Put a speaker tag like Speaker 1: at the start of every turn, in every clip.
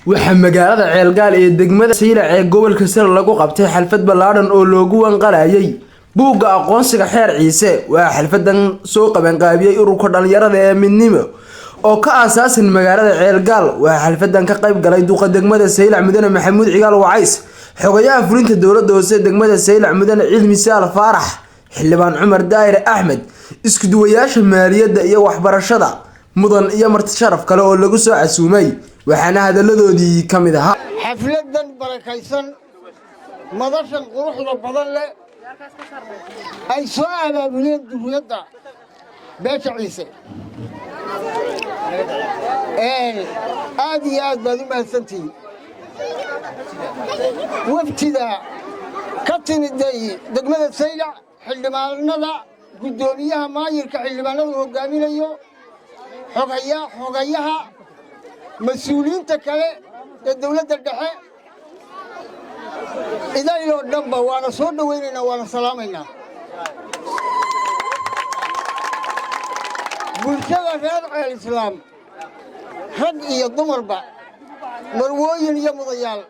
Speaker 1: waxaa magaalada Ceelgaal ee degmada Saylac ee gobolka Sare lagu qabtay xalfad ballaaran oo loogu wanqalayay buugga aqoonsiga xeer Ciise. waa xalfadan soo qaban qaabiyay ururka dhalinyarada ee midnimo oo ka aasaasan magaalada Ceelgaal. waa xalfadan ka qayb galay duqa degmada Saylac Mudane Maxamuud Cigaal Wacays, xogayaha fulinta dowladda hoose degmada Saylac Mudane Cilmi Saal Faarax, xildhibaan Cumar Daahir Axmed, isku duwayaasha maaliyadda iyo waxbarashada mudan iyo marti sharaf kale oo lagu soo casuumay. waxaana hadaladoodii ka mid ahaa
Speaker 2: xafladan barakaysan madashan quruxda badan leh ay soo abaabuleen dowladda beesha Ciise. aad iyo aad baad u mahadsantihiin wafdida ka timiday degmada Saylac, xildhibaanada, gudoomiyaha maayirka xildhibaanada hogaaminayo, xogayaha مسؤولين تكله الدولة الدحى إذا إلى الدنبا وأنا صود ويننا وأنا سلامنا برشلونة غير الإسلام حد يضمر با مروين يا مضيال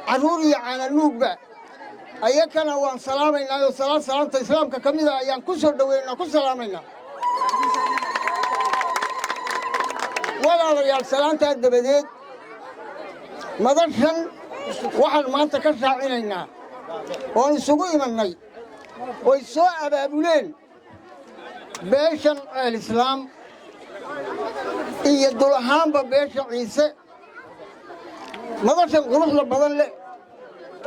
Speaker 2: عروري على النوبة أيكنا وأنا سلامنا وسلام سلام الإسلام ككمية أيام كسر دوينا كسر سلامنا ولا رجال سلامته الدبديد مدرسن واحد ما تكسر علينا ونسوي مني ويسوء أبابولين بيشن الإسلام يدلهم ببيش عيسى مدرسن قلوب لبضل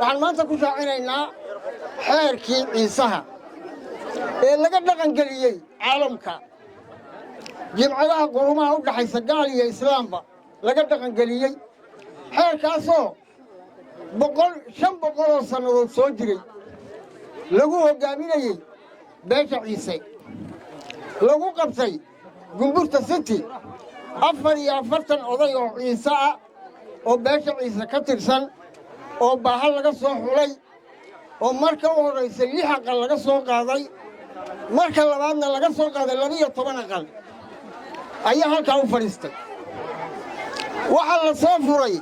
Speaker 2: واحد ما تكسر علينا حركي عيسى اللي قد نقلي عالمك جمعها قرومها ودحي سقال يا إسلام با لقد قنقليي حير كاسو بقول شن بقول سنة سوجري لقوه قاميني بيش عيسى لقوه قبسي قنبورة ستي أفر يا فرتن أضيع عيسى وبيش عيسى كتر سن وبحال لقى صوح ولي ومركا ورئيس اللي حق لقى صوح قاضي مركا لبعضنا لقى صوح قاضي لبيه طبعا قال أيها هالكاو فريستك وحلا صافري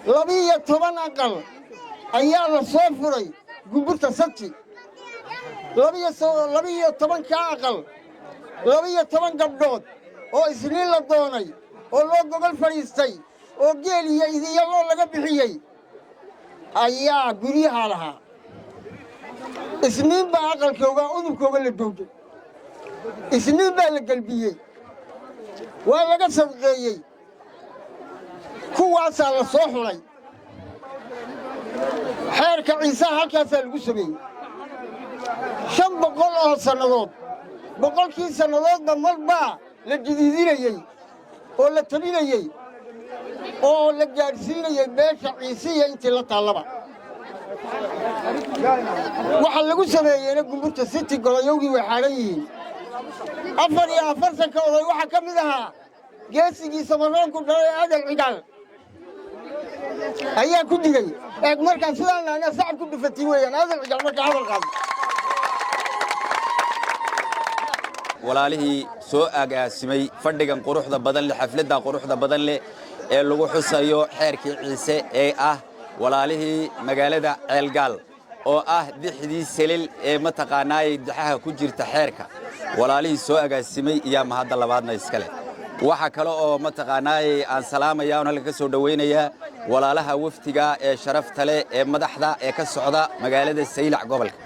Speaker 2: لبيه طبعا أقل أيها الصافري قبرت ستي لبيه طبعا كأقل لبيه طبعا قبضود أو إسنين لدوني أو لو قبل فريستي أو جيلي إذا يلو لقى بحيي أيها قريها لها إسنين بأقل كوغا أذب كوغا للدوجة إسنين بأقل ولا قصد غيي كواس على صحري حرك عيسى هكذا القسمي شن بقول سنوات بقول كي سنوات بمربع للجديدين يي ولا تبين يي أو للجالسين يي بيش عيسى أنت لا طالبة وحل قسمي أنا قمت ستي قلا يوجي وحالي أفر يا فرسك وضي وحكم لها جالسي سمران كنت هذا العقال أيها كنت جاي أكمل كان سلام أنا صعب كنت فتيوي أنا هذا العقال ما كان القاضي
Speaker 3: ولا له سوء أجاسمي فردكم قروح ذا بدل لحفلة ذا قروح ذا بدل اللي حسيو حركي عيسى ولا له مجال ذا القال أو دي حديث سليل متقناي دحها كجير تحركه ولا له سوء أجاسمي يا مهذا الله بعدنا يسكله waxa kale oo mataqaanay aan salaamaya oo halka soo dhaweynaya walaalaha waftiga ee sharafta leh ee madaxda ee ka socda magaalada Saylac gobolka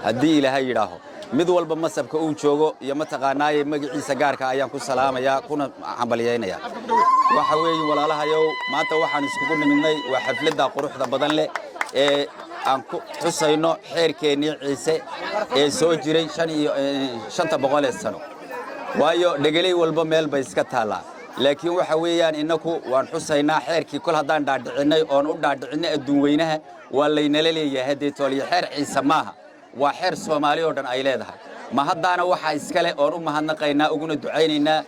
Speaker 3: hadii ilaahay yiraaho mid walba masabka uu joogo iyo mataqaanay magaciisa gaarka ayaan ku salaamaya kuna xambalyeynaya waxa weey walaalahayow maanta waxaan iskugu nimidnay waa xafladda quruxda badan leh ee aan ku xusayno xeerkeennii Ciise ee soo jiray 500 sano waayo dhagalay walba meel bay iska taala laakiin waxa weeyaan inaku waan xusaynaa xeerkii kul hadaan dhaadhicinay oo u dhaadhicinay adduun weynaha waa laynala leeyahay hadii tooliye xeer Ciise maaha waa xeer Soomaali oo dhan ay leedahay ma haddaana waxa iskale oo u mahadnaqaynaa uguna ducaynaynaa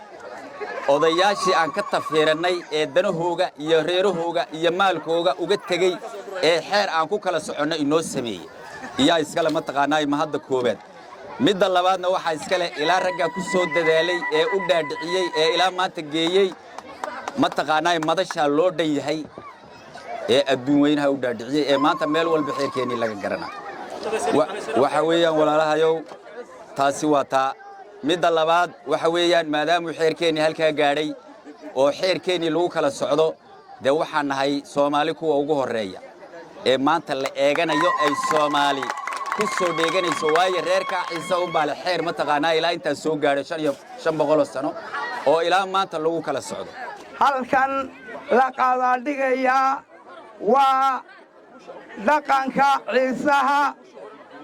Speaker 3: odayaashii aan ka tafiiranay ee danahooga iyo reerahooga iyo maalkooga uga tagay ee xeer aan ku kala soconay inoo sameeyay iyo iskale ma taqaanay ma hadda koobaad midda labaadna waxa iskale ilaa ragga ku soo dadaalay ee u dhaadhiciyay ee ilaa maanta geeyay ma taqaanay madasha loo dhan yahay ee adduun weynaha u dhaadhiciyay ee maanta meel walba xeerkeennii laga garanayo waxa weeyaan walaalahayow taasi waa taa midda labaad waxa weeyaan maadaamuu xeerkeennii halkaa gaadhay oo xeerkeennii lagu kala socdo dee waxaan nahay Soomaali kuwa ugu horeeya ee maanta la eeganayo ay Soomaali ku soo dheeganayso waayo reerka Ciise u baale xeer ma taqaanaa ilaa inta soo gaadhay 500 sano oo ilaa maanta lagu kala socdo
Speaker 4: halkan la qaadadhigaya waa dhaqanka Ciisaha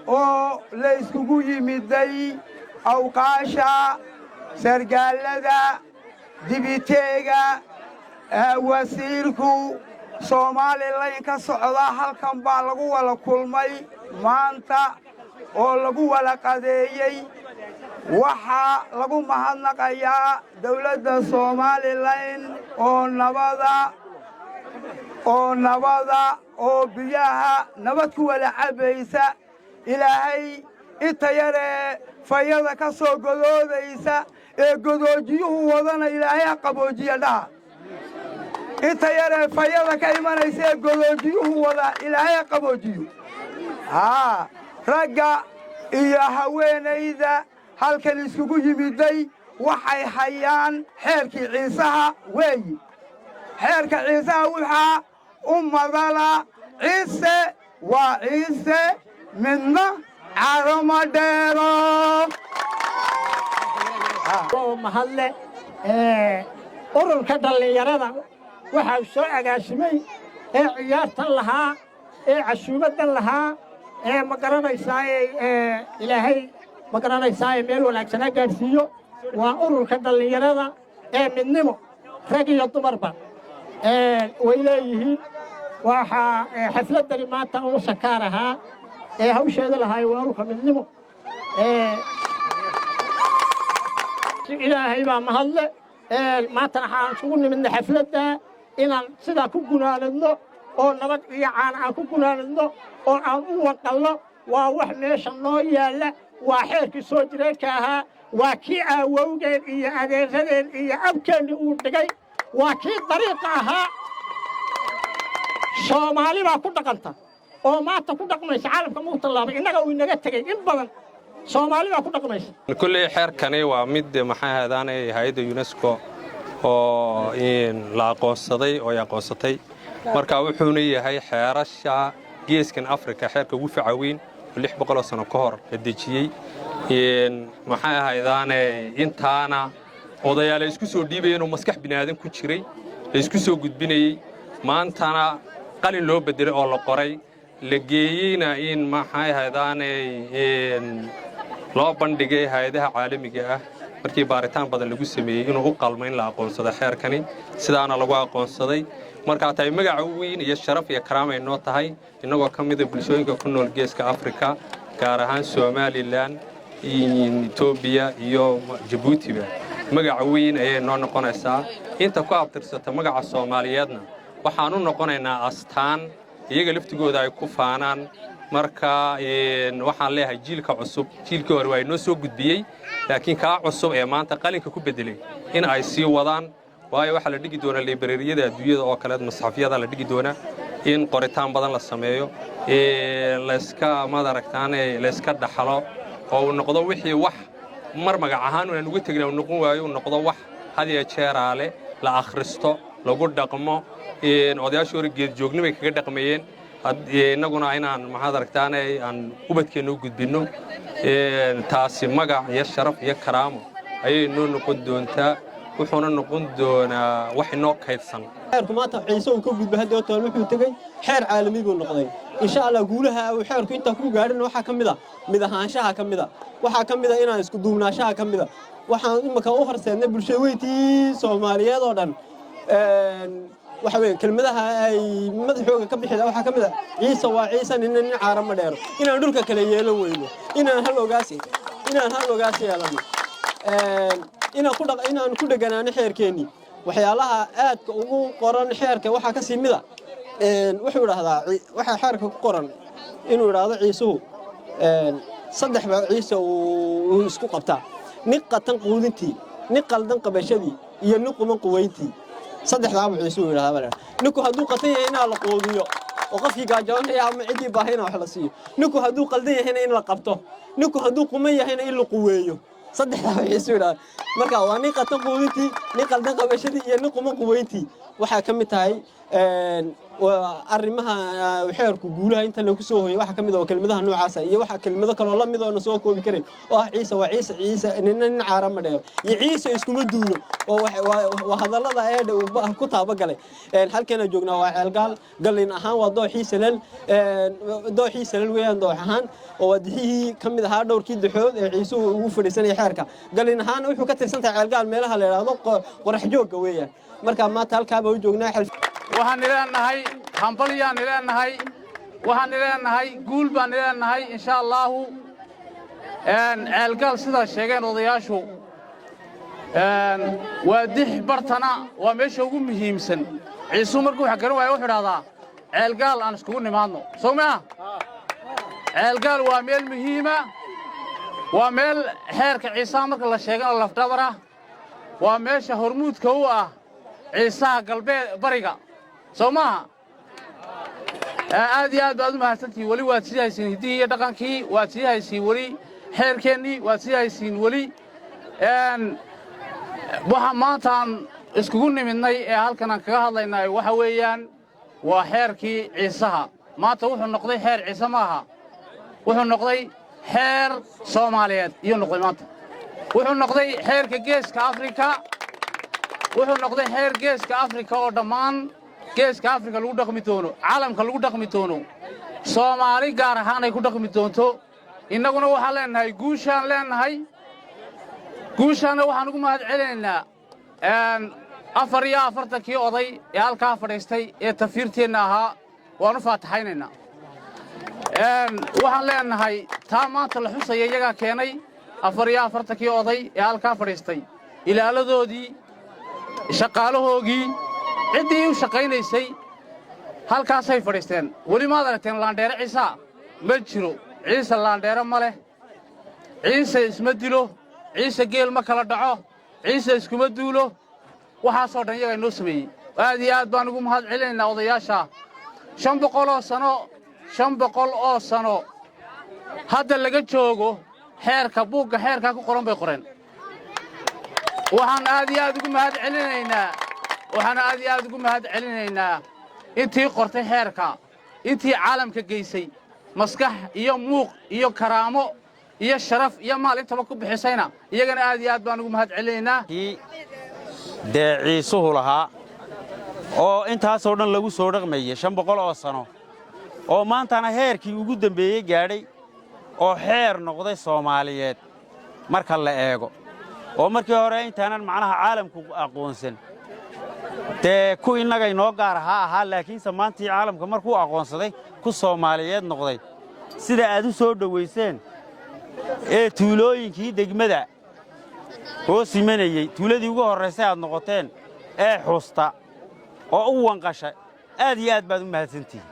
Speaker 4: oo la iskugu yimiday awqaasha sargaalada dibiteega wasiirku Soomaaliland ka socda halkan baa lagu wada kulmay maanta oo lagu wada qadeeyay waxa lagu mahadnaqayaa dawladda Soomaaliland oo nabada oo biyaha nabad ku wada cabaysa ilaahay inta yare fayada ka soo godoodaysa ee godoojiyuhu wadana ilaahay qaboojiya dhaha inta yare fayada ka imanaysa ee godoojiyuhu wada ilaahay qaboojiyo ragga iyo haweenayda halkan iskugu yimiday waxay hayaan xeerkii Ciisaha weeyi xeerka Ciisaha waxaa u madala Ciise waa Ciise midna carama dheero
Speaker 2: mahadle ururka dhalinyarada waxaa soo agaasimay ee ciyaartan lahaa ee cashuumadan lahaa ee ma garanaysaa ilaahay ma garanaysaa meel wanaagsan gaarsiiyo waa ururka dhalinyarada ee midnimo rag iyo dumarba way leeyihiin waxa xafladani maanta uu sakaaraha ee hawsheeda lahaay waa ururka midnimo ilaahay baa mahadle maanta waxaan isugu nimidnay xafladda inaan sidaa ku gunaanadno oo nabad iyo caan aan ku gunaanadno oo aan u waqalno waa wax meesha noo yaalla waa xeerkii soo jireedka ahaa waa kii aawowgeen iyo adeeradeen iyo abkeenni uu dhigay waa kii dariiqa ahaa Soomaali baa ku dhaqanta oo maanta ku dhaqmaysa caalamka muu tallaabay innaga uu inaga tegay in badan Soomaali baa ku dhaqmaysa
Speaker 5: kulli xeerkani waa mid maxaa hadaanay hay'adda UNESCO oo la aqoonsaday oo ay aqoonsatay marka wuxuuna yahay xeerasha geeskan Afrika xeerka ugu fiican 600 sano ka hor la dejiyay maxaa hadaanay intaana odayaal isku soo dhiibayeen oo maskax binaadan ku jiray isku soo gudbinayay maantana qalin loo bedelay oo la qoray la geeyayna in maxaa hadaanay loo bandhigay hay'adaha caalamiga ah markii baaritaan badan lagu sameeyay inuu u qalmo in la aqoonsado xeerkani sidaana lagu aqoonsaday marka tay magac weyn iyo sharaf iyo karaama ay noo tahay inagoo ka mid ah bulshooyinka ku nool geeska Afrika gaar ahaan Soomaaliland Itoobiya iyo Djibouti magac weyn ay noo noqonaysaa inta ku abtirsata magaca Soomaaliyeedna waxaan u noqonaynaa astaan iyaga laftigooda ay ku faanaan marka waxaan leeyahay jiilka cusub jiilkii hore waa inoo soo gudbiyay laakiin ka cusub ee maanta qalinka ku bedelay in ay sii wadaan waayo waxa la dhigi doona librariyada adduunyada oo kale masxafyada la dhigi doona in qoritaan badan la sameeyo la iska madaragtaanay la iska dhaxalo oo noqdo wixii wax mar magac ahaan aan ugu tagnaa noqon waayo noqdo wax had iyo jeer aale la akhristo lagu dhaqmo odayaasha hore geed joognimay kaga dhaqmayeen inaguna inaan mahadaragtaanay aan ubadkeena u gudbino taasi magac iyo sharaf iyo karaamo ayay noo noqon doontaa wuxuuna noqon doonaa wax inoo kaydsan
Speaker 6: xeerku maanta Ciise uu ka gudbay hadda toon wuxuu tagay xeer caalami buu noqday insha Allah guulaha uu xeerku inta ku gaadhin waxa kamid ah mid ahaanshaha kamid ah waxa kamid ah inaan isku duubnaashaha kamid ah waxaan imika u horseednay bulshada weyntii Soomaaliyeed oo dhan waxa weey kelmadaha ay madaxooga ka bixida waxa kamid ah Ciise waa Ciise nin caarama dheero inaan dhulka kala yeelo weyno inaan hal ogaasi yeelano inaan ku dhaganaano xeerkeeni waxyaalaha aadka ugu qoran xeerka waxa ka simida wuxuu yiraahdaa waxa xeerka ku qoran inuu yiraahdo Ciisuhu saddex baa Ciise uu isku qabtaa niqatan quudintii niqaldan qabashadii iyo niquman quweyntii saddexdaaba ciisu yiraahdaa ninku hadduu qatan yahay in la qoodiyo oo qofkii gaajoonaya ama cidii baahina wax la siiyo ninku hadduu qaldan yahay in la qabto ninku hadduu quman yahay in la quweeyo saddexdaaba ciisu yiraahdaa marka waa nin qatan qoodintii nin qaldan qabashadii iyo nin quman quweyntii waxa ka mid tahay arrimaha xeerku guulaha inta lagu soo hooyay waxa kamid ah kelmadaha noocaas iyo waxa kelmado kale oo la mid ah soo koobi karin oo ciise waa ciise nin caarama dheer iyo ciise iskuma duulo oo waa hadallada eed uu ku taabagalay halkeena joognaa waa ceelgaal galin ahaan waa dooxiisalal weeyaan doox ahaan oo wadixii kamid ahaa dhowrkii daxood ee ciise uu fadhiisanay xeerka galin ahaan wuxuu ka tirsantahay ceelgaal meelaha la yiraahdo qorax joogga weeyaan marka maanta halkaaba u joognaa
Speaker 7: waxaan ilaahay hambaliyaan ilaahay waxaan ilaahay guul baan ilaahay insha Allah ceelgal sida sheegeen odayaashu waa dix bartana waa meesha ugu muhiimsan ciisu markuu waxa garan waayo wuxuu raahdaa ceelgal aan isku nimaadno Soomaa ceelgal waa meel muhiima waa meel xeerka ciisa marka la sheegay lafdabara waa meesha hormuudka u ah ciisa galbeed bariga Soomaa aad iyo aad baad u mahadsantihiin wali waad sii haysiin hidii iyo dhaqankii waad sii haysiin wali xeerkeennii waad sii haysiin wali waxa maanta aan iskugu nimidnay ee halkan aan kaga hadlaynay waxa weeyaan waa xeerkii ciisaha maanta wuxuu noqday xeer ciise maaha wuxuu noqday xeer Soomaaliyeed iyo noqday maanta wuxuu noqday xeerka geeska Afrika wuxuu noqday xeer geeska Afrika oo dhammaan geeska Afrika lagu dhaqmi doono caalamka lagu dhaqmi doono Soomaali gaar ahaan ay ku dhaqmi doonto innaguna waxa leenahay guushaan waxaan ugu mahad celinaynaa 44 oday ee halka fadhiistay ee tafiirteena ahaa waan u faataxaynaynaa waxaan leenahay taa maanta la xusay iyaga keenay 44 oday ee halka fadhiistay ilaaladoodii shaqaalahoogii ciddii u shaqaynaysay halkaasay fadhiisteen weli maad aragteen laandheere ciisa ma jiro ciise laandheere ma leh ciise isma dilo ciise geel ma kala dhaco ciise iskuma duulo waxaasoo dhan iyaga inoo sameeyey aad iyo aad baan ugu mahad celinaynaa odayaasha 500 oo sano hadda laga joogo xeerka buugga xeerka ku qoran bay qoreen waxaan aad iyo aad ugu mahad celinaynaa intii qortay xeerka intii caalamka geysay maskax iyo muuq iyo karaamo iyo sharaf iyo maal intaba ku bixisayna iyagana aad iyo aad baan ugu mahad celinaynaa
Speaker 8: ciisuhu lahaa oo intaasoo dhan lagu soo dhaqmayay 500 oo sano oo maantana heerkii ugu dambeeyay gaadhay oo xeer noqday Soomaaliyeed marka la eego oo markii hore intaanan macnaha caalamku aqoonsan ku inaga inoo gaar ahaa laakiin samaantii caalamka markuu aqoonsaday ku Soomaaliyeed noqday sida aad u soo dhaweyseen ee tuulooyinkii degmada hoos imanayay tuuladii ugu horeysay aad noqoteen ee xusta oo u wanqashay aad iyo aad baad u mahadsantihiin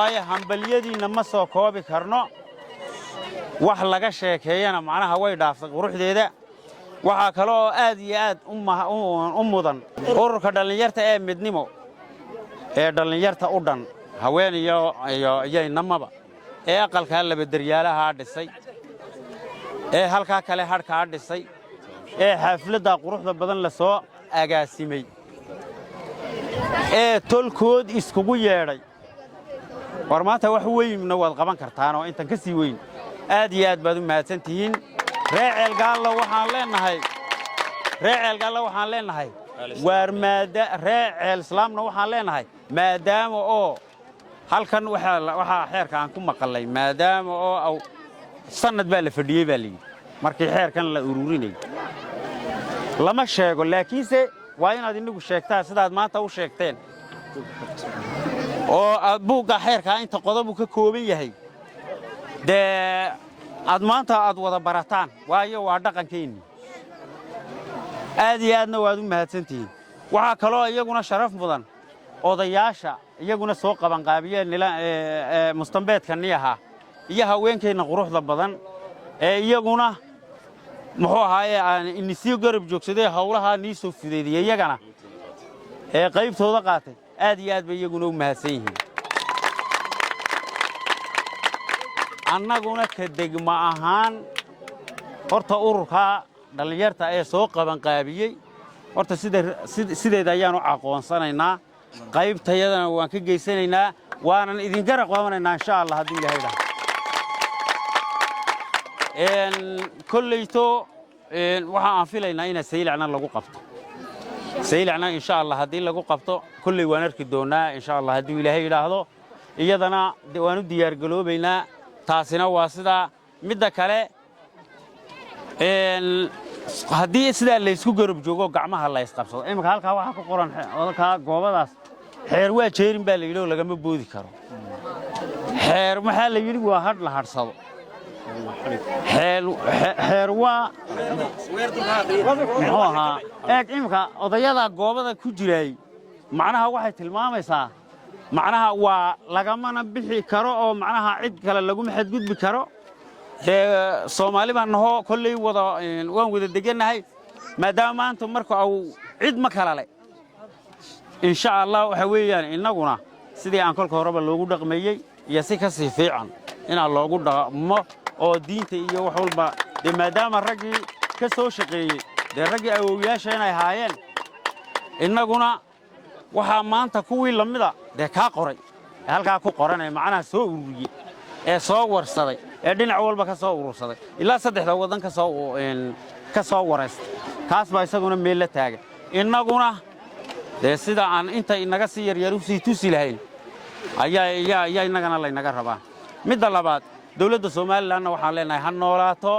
Speaker 8: ay hambaliyadiina ma soo koobi karno wax laga sheekeeyana macnaha way dhaaftay quruxdeeda waxa kale oo aad iyo aad u mudan ururka dhalinyarta ee midnimo ee dhalinyarta u dhan haween iyo namaba ee aqalka laba daryaalaha dhisay ee halka kale hadhka dhisay ee xafladda quruxda badan la soo agaasimay ee tolkood iskugu yeedhay war maanta wax weyn wad qaban kartaan oo intan ka sii weyn aad iyo aad baad u mahadsantihiin reecel gaalla waxaan leenahay waar maada reecel islaamna waxaan leenahay maadaama oo halkan waxa xeerka aan ku maqalay maadaama oo sanad baa la fadhiyay baa lii markii xeerkan la ururinay lama sheego laakiinse waa inaad inagu sheegtaa sidaad maanta u sheegteen oo buugga xeerka inta qodob ka kooban yahay aad maanta aad wada barataan waayo waa dhaqankeeni aad iyo aadna waad u mahadsantihiin waxa kale oo iyaguna sharaf mudan odayaasha iyaguna soo qaban qaabiyeen mustambeedka niyaha iyo haweenkeena quruxda badan ee iyaguna muxuu ahaaye aan inisii garab joogsaday hawlaha nii soo fudeediyay iyagana ee qaybtooda qaatay aad iyo aad bay iyaguna u mahadsan yihiin annaguna ka degma ahaan horta ururka dhalinyarta ee soo qabanqaabiyey horta sideeda ayaan u aqoonsanaynaa qaybtayadana waan ka geysanaynaa waanan idin garab qabanaynaa insha Allah haddii Ilaahay dhaho kollayto waxa aan filaynaa in saylacna lagu qabto saylacna insha Allah haddii lagu qabto kullay waan arki doonaa insha Allah haddii Ilaahay yiraahdo iyadana waan u diyaar galoobaynaa taasina waa sida midda kale haddii sidaa la isku garab joogo gacmaha la isqabsado imika halkaa waxa ku qoran odalkaa goobadaas xeer waa jeerin baa la yidhi oo lagama boodi karo xeer maxaa la yidhi waa hadh la hadhsado xeer waa muxuu ahaa eeg imika odayada goobada ku jiraay macnaha waxay tilmaamaysaa macnaha waa lagamana bixi karo oo macnaha cid kale laguma xadgudbi karo Soomaali baan naho kollay waan wada deganahay maadaama maanta marka cid ma kala leh insha Allah waxa weeyaan inaguna sidii aan kolka horeba loogu dhaqmeeyay iyo si ka sii fiican inaan loogu dhaqmo oo diinta iyo wax walba maadaama raggii ka soo shaqeeyay raggii awoowayaasha inay haayeen inaguna waxa maanta kuwii lamida ka qoray halka ku qoranay macnaha soo ururiyay ee soo warsaday ee dhinac walba ka soo urursaday ilaa saddexda wadan ka soo wareystay kaas baa isaguna meel la taagay inaguna sida aan inta inaga si yar u sii tusi lahayn ayaa inagana la inaga rabaa midda labaad dawladda Soomaaliland waxaan leenahay ha noolaato